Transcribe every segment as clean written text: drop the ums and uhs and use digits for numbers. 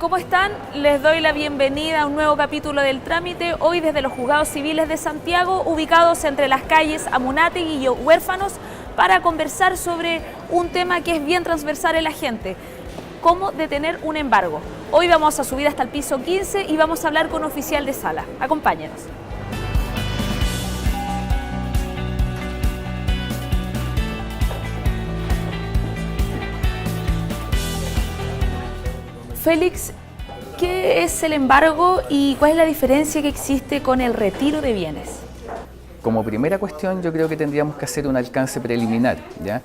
¿Cómo están? Les doy la bienvenida a un nuevo capítulo del Trámite, hoy desde los Juzgados Civiles de Santiago, ubicados entre las calles Amunátegui y Huérfanos, para conversar sobre un tema que es bien transversal en la gente: cómo detener un embargo. Hoy vamos a subir hasta el piso 15 y vamos a hablar con un oficial de sala. Acompáñenos. Félix, ¿qué es el embargo y cuál es la diferencia que existe con el retiro de bienes? Como primera cuestión, yo creo que tendríamos que hacer un alcance preliminar, ¿ya?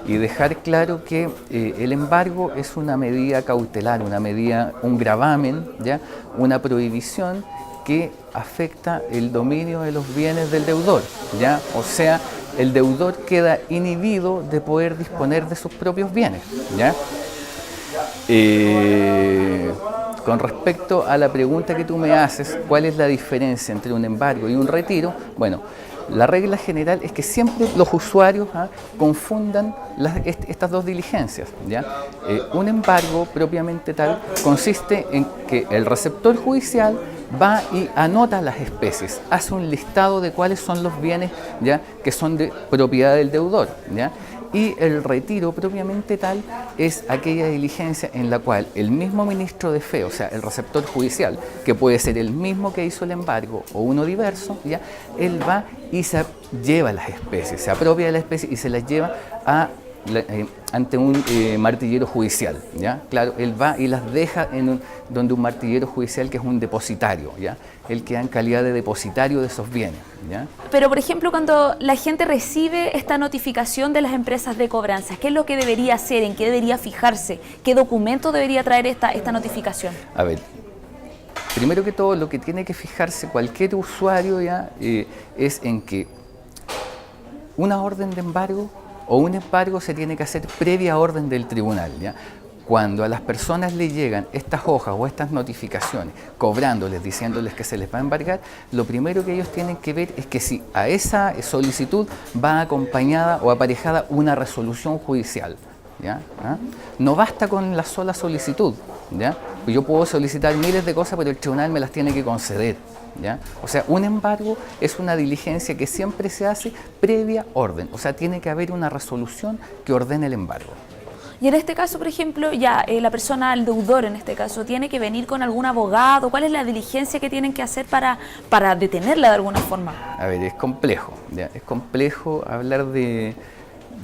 Y dejar claro que el embargo es una medida cautelar, una medida, un gravamen, ¿ya? Una prohibición que afecta el dominio de los bienes del deudor, ¿ya? O sea, el deudor queda inhibido de poder disponer de sus propios bienes, ¿ya? Con respecto a la pregunta que tú me haces, ¿cuál es la diferencia entre un embargo y un retiro? Bueno, la regla general es que siempre los usuarios confundan estas dos diligencias, ¿ya? Un embargo propiamente tal consiste en que el receptor judicial va y anota las especies, hace un listado de cuáles son los bienes, ¿ya?, que son de propiedad del deudor, ¿ya? Y el retiro propiamente tal es aquella diligencia en la cual el mismo ministro de fe, o sea, el receptor judicial, que puede ser el mismo que hizo el embargo o uno diverso, ¿ya?, él va y se lleva las especies, se apropia de la especie y se las lleva ante un martillero judicial, ¿ya? Claro, él va y las deja donde un martillero judicial, que es un depositario, ¿ya? Él queda en calidad de depositario de esos bienes, ¿ya? Pero, por ejemplo, cuando la gente recibe esta notificación de las empresas de cobranzas, ¿qué es lo que debería hacer? ¿En qué debería fijarse? ¿Qué documento debería traer esta notificación? A ver, primero que todo, lo que tiene que fijarse cualquier usuario, ¿ya?, es en que una orden de embargo o un embargo se tiene que hacer previa orden del tribunal, ¿ya? Cuando a las personas le llegan estas hojas o estas notificaciones cobrándoles, diciéndoles que se les va a embargar, lo primero que ellos tienen que ver es que si a esa solicitud va acompañada o aparejada una resolución judicial, ¿ya? No basta con la sola solicitud, ¿ya? Yo puedo solicitar miles de cosas, pero el tribunal me las tiene que conceder, ¿ya? O sea, un embargo es una diligencia que siempre se hace previa orden, o sea, tiene que haber una resolución que ordene el embargo. Y en este caso, por ejemplo, la persona, el deudor en este caso, ¿tiene que venir con algún abogado? ¿Cuál es la diligencia que tienen que hacer para detenerla de alguna forma? A ver, es complejo, ¿ya? Es complejo hablar de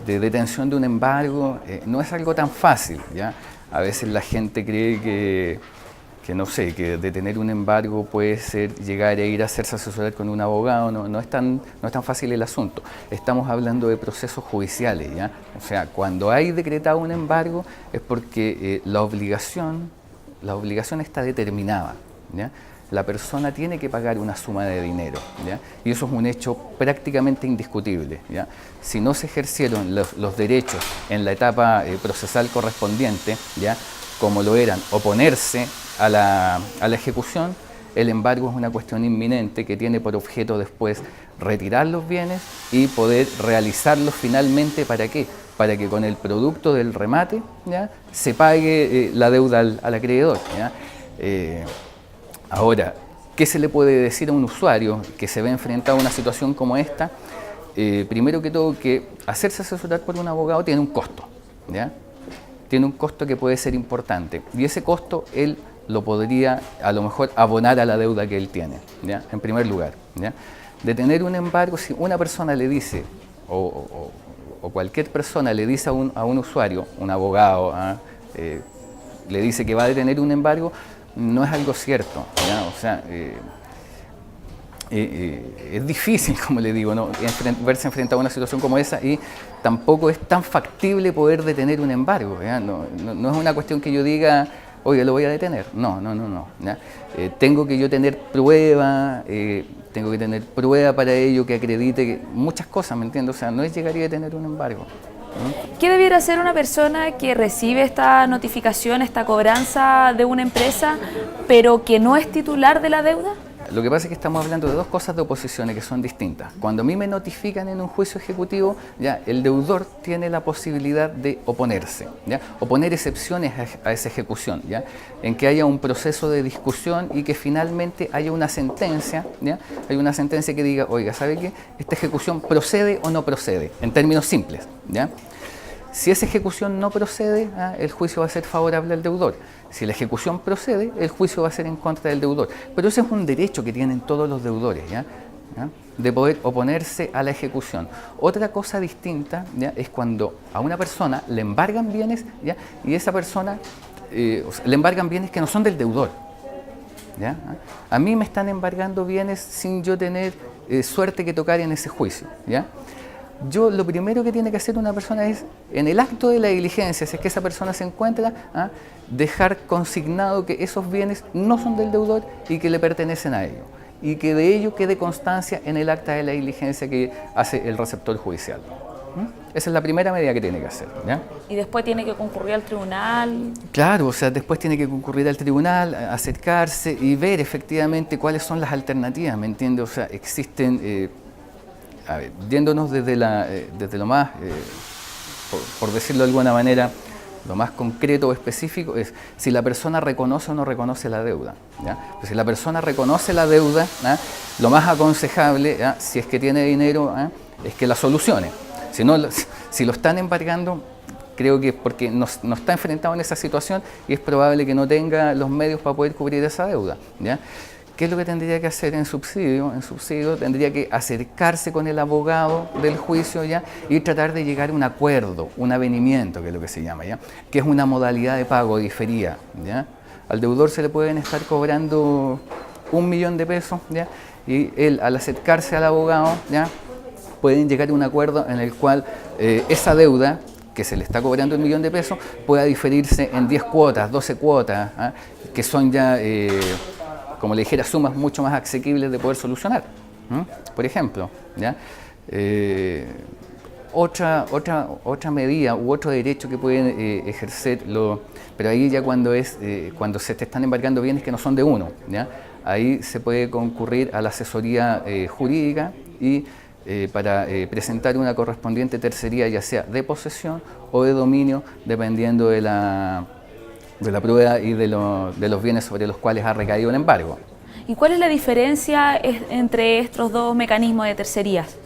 detención de un embargo, no es algo tan fácil, ¿ya? A veces la gente cree que no sé, que detener un embargo puede ser llegar e ir a hacerse asesorar con un abogado, no es tan fácil el asunto. Estamos hablando de procesos judiciales, ¿ya? O sea, cuando hay decretado un embargo es porque la obligación está determinada, ¿ya? La persona tiene que pagar una suma de dinero, ¿ya? Y eso es un hecho prácticamente indiscutible, ¿ya? Si no se ejercieron los derechos en la etapa procesal correspondiente, ¿ya?, como lo eran oponerse a la ejecución, el embargo es una cuestión inminente que tiene por objeto después retirar los bienes y poder realizarlos finalmente. ¿Para qué? Para que con el producto del remate, ¿ya?, se pague la deuda al acreedor, ¿ya? Ahora, ¿qué se le puede decir a un usuario que se ve enfrentado a una situación como esta? Primero que todo, que hacerse asesorar por un abogado tiene un costo, ¿ya? Tiene un costo que puede ser importante, y ese costo él lo podría a lo mejor abonar a la deuda que él tiene, ¿ya?, en primer lugar, ¿ya? Detener un embargo, si una persona le dice, o cualquier persona le dice a un usuario, un abogado, le dice que va a detener un embargo, no es algo cierto, ¿ya? O sea, es difícil, como le digo, ¿no?, verse enfrentado a una situación como esa, y tampoco es tan factible poder detener un embargo, ¿ya? No es una cuestión que yo diga, oye, lo voy a detener. No, ¿ya? Tengo que yo tener prueba, para ello que acredite muchas cosas, ¿me entiendes? O sea, no es llegar y detener un embargo. ¿Qué debiera hacer una persona que recibe esta notificación, esta cobranza de una empresa, pero que no es titular de la deuda? Lo que pasa es que estamos hablando de dos cosas de oposiciones que son distintas. Cuando a mí me notifican en un juicio ejecutivo, ya el deudor tiene la posibilidad de oponerse, ¿ya? O poner excepciones a esa ejecución, ¿ya? En que haya un proceso de discusión y que finalmente haya una sentencia, ¿ya? Hay una sentencia que diga, oiga, ¿sabe qué? Esta ejecución procede o no procede, en términos simples, ¿ya? Si esa ejecución no procede, el juicio va a ser favorable al deudor. Si la ejecución procede, el juicio va a ser en contra del deudor. Pero ese es un derecho que tienen todos los deudores, ¿ya? De poder oponerse a la ejecución. Otra cosa distinta, ¿ya? Es cuando a una persona le embargan bienes, ¿ya? Y esa persona le embargan bienes que no son del deudor, ¿ya? A mí me están embargando bienes sin yo tener suerte que tocar en ese juicio, ¿ya? Yo lo primero que tiene que hacer una persona es, en el acto de la diligencia, si es que esa persona se encuentra, dejar consignado que esos bienes no son del deudor y que le pertenecen a ellos. Y que de ello quede constancia en el acta de la diligencia que hace el receptor judicial. Esa es la primera medida que tiene que hacer, ¿ya? Y después tiene que concurrir al tribunal. Claro, o sea, después tiene que concurrir al tribunal, acercarse y ver efectivamente cuáles son las alternativas, ¿me entiendes? O sea, existen... A ver, yéndonos desde lo más, por decirlo de alguna manera, lo más concreto o específico es si la persona reconoce o no reconoce la deuda, ¿ya? Pues si la persona reconoce la deuda, ¿ya? Lo más aconsejable, ¿ya? Si es que tiene dinero, ¿ya? Es que la solucione. Si no, si lo están embargando, creo que es porque no está enfrentado en esa situación y es probable que no tenga los medios para poder cubrir esa deuda, ¿ya? ¿Qué es lo que tendría que hacer en subsidio? En subsidio tendría que acercarse con el abogado del juicio, ¿ya? Y tratar de llegar a un acuerdo, un avenimiento, que es lo que se llama, ¿ya? Que es una modalidad de pago diferida, ¿ya? Al deudor se le pueden estar cobrando 1 millón de pesos, ¿ya? Y él, al acercarse al abogado, ¿ya? Pueden llegar a un acuerdo en el cual esa deuda que se le está cobrando 1 millón de pesos pueda diferirse en 10 cuotas, 12 cuotas, ¿ah? Que son ya... como le dijera, sumas mucho más asequibles de poder solucionar. Por ejemplo, ¿ya? Otra medida u otro derecho que pueden ejercer, pero ahí ya cuando se te están embargando bienes que no son de uno, ¿ya? Ahí se puede concurrir a la asesoría jurídica y para presentar una correspondiente tercería, ya sea de posesión o de dominio, dependiendo de la prueba y de los bienes sobre los cuales ha recaído el embargo. ¿Y cuál es la diferencia entre estos dos mecanismos de tercerías?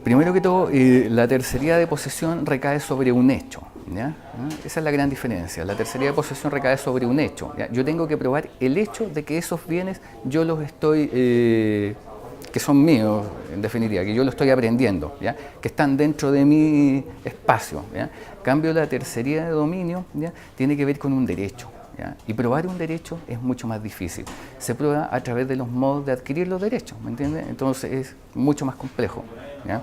Primero que todo, la tercería de posesión recae sobre un hecho, ¿ya? Esa es la gran diferencia. La tercería de posesión recae sobre un hecho, ¿ya? Yo tengo que probar el hecho de que esos bienes yo los estoy... que son míos, en definitiva, que yo lo estoy aprendiendo, ¿ya? Que están dentro de mi espacio, ¿ya? En cambio, la tercería de dominio, ¿ya? Tiene que ver con un derecho, ¿ya? Y probar un derecho es mucho más difícil. Se prueba a través de los modos de adquirir los derechos, ¿me entiendes? Entonces es mucho más complejo, ¿ya?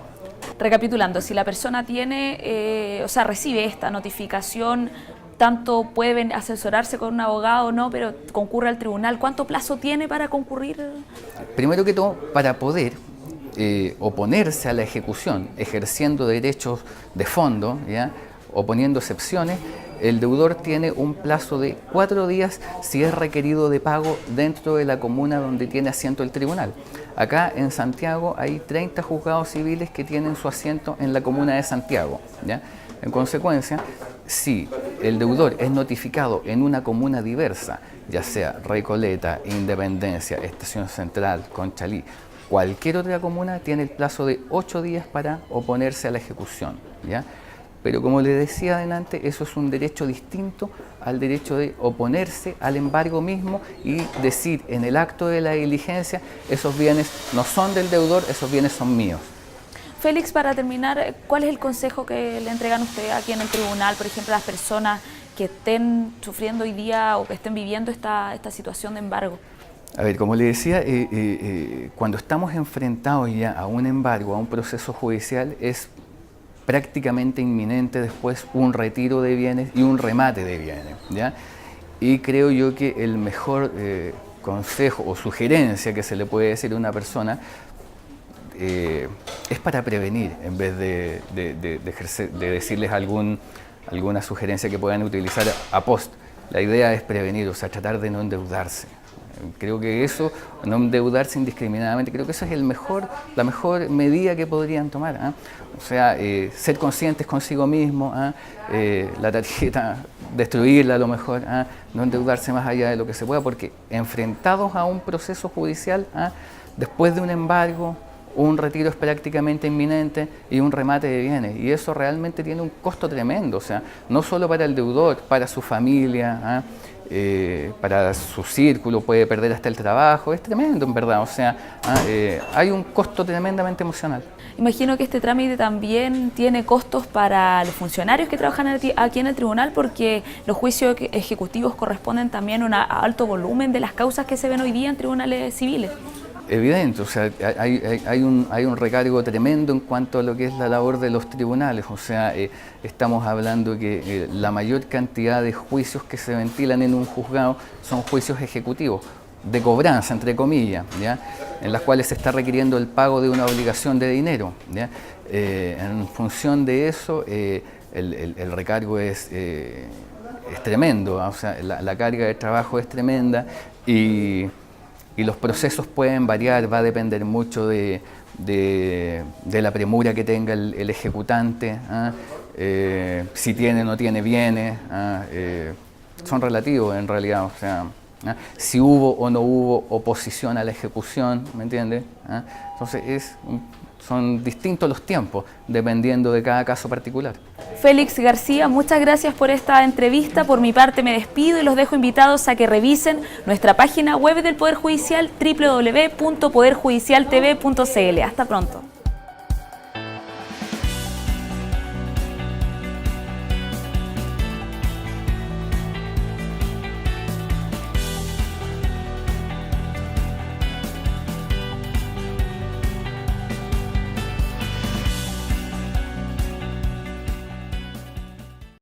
Recapitulando, si la persona tiene, recibe esta notificación, tanto pueden asesorarse con un abogado o no, pero concurre al tribunal. ¿Cuánto plazo tiene para concurrir? Primero que todo, para poder oponerse a la ejecución, ejerciendo derechos de fondo, ¿ya? O poniendo excepciones, el deudor tiene un plazo de 4 días si es requerido de pago dentro de la comuna donde tiene asiento el tribunal. Acá en Santiago hay 30 juzgados civiles que tienen su asiento en la comuna de Santiago, ¿ya? En consecuencia, si el deudor es notificado en una comuna diversa, ya sea Recoleta, Independencia, Estación Central, Conchalí, cualquier otra comuna tiene el plazo de 8 días para oponerse a la ejecución, ¿ya? Pero como les decía adelante, eso es un derecho distinto al derecho de oponerse al embargo mismo y decir en el acto de la diligencia, esos bienes no son del deudor, esos bienes son míos. Félix, para terminar, ¿cuál es el consejo que le entregan a usted aquí en el tribunal, por ejemplo, a las personas que estén sufriendo hoy día o que estén viviendo esta situación de embargo? A ver, como le decía, cuando estamos enfrentados ya a un embargo, a un proceso judicial, es prácticamente inminente después un retiro de bienes y un remate de bienes, ¿ya? Y creo yo que el mejor consejo o sugerencia que se le puede decir a una persona es para prevenir, en vez de decirles alguna sugerencia que puedan utilizar a post. La idea es prevenir, o sea, tratar de no endeudarse. Creo que eso, no endeudarse indiscriminadamente, creo que eso es la mejor medida que podrían tomar. O sea, ser conscientes consigo mismo, la tarjeta, destruirla a lo mejor, no endeudarse más allá de lo que se pueda, porque enfrentados a un proceso judicial, después de un embargo, un retiro es prácticamente inminente y un remate de bienes, y eso realmente tiene un costo tremendo, o sea, no solo para el deudor, para su familia, para su círculo, puede perder hasta el trabajo, es tremendo en verdad, o sea, hay un costo tremendamente emocional. Imagino que este trámite también tiene costos para los funcionarios que trabajan aquí en el tribunal, porque los juicios ejecutivos corresponden también a un alto volumen de las causas que se ven hoy día en tribunales civiles. Evidente, o sea, hay un recargo tremendo en cuanto a lo que es la labor de los tribunales, o sea, estamos hablando que la mayor cantidad de juicios que se ventilan en un juzgado son juicios ejecutivos, de cobranza, entre comillas, ¿ya? En las cuales se está requiriendo el pago de una obligación de dinero, ¿ya? En función de eso, el recargo es tremendo, o sea, la carga de trabajo es tremenda y los procesos pueden variar, va a depender mucho de la premura que tenga el ejecutante, si tiene o no tiene bienes, son relativos en realidad, o sea, si hubo o no hubo oposición a la ejecución, ¿me entiendes? Entonces son distintos los tiempos, dependiendo de cada caso particular. Félix García, muchas gracias por esta entrevista. Por mi parte me despido y los dejo invitados a que revisen nuestra página web del Poder Judicial, www.poderjudicialtv.cl. Hasta pronto.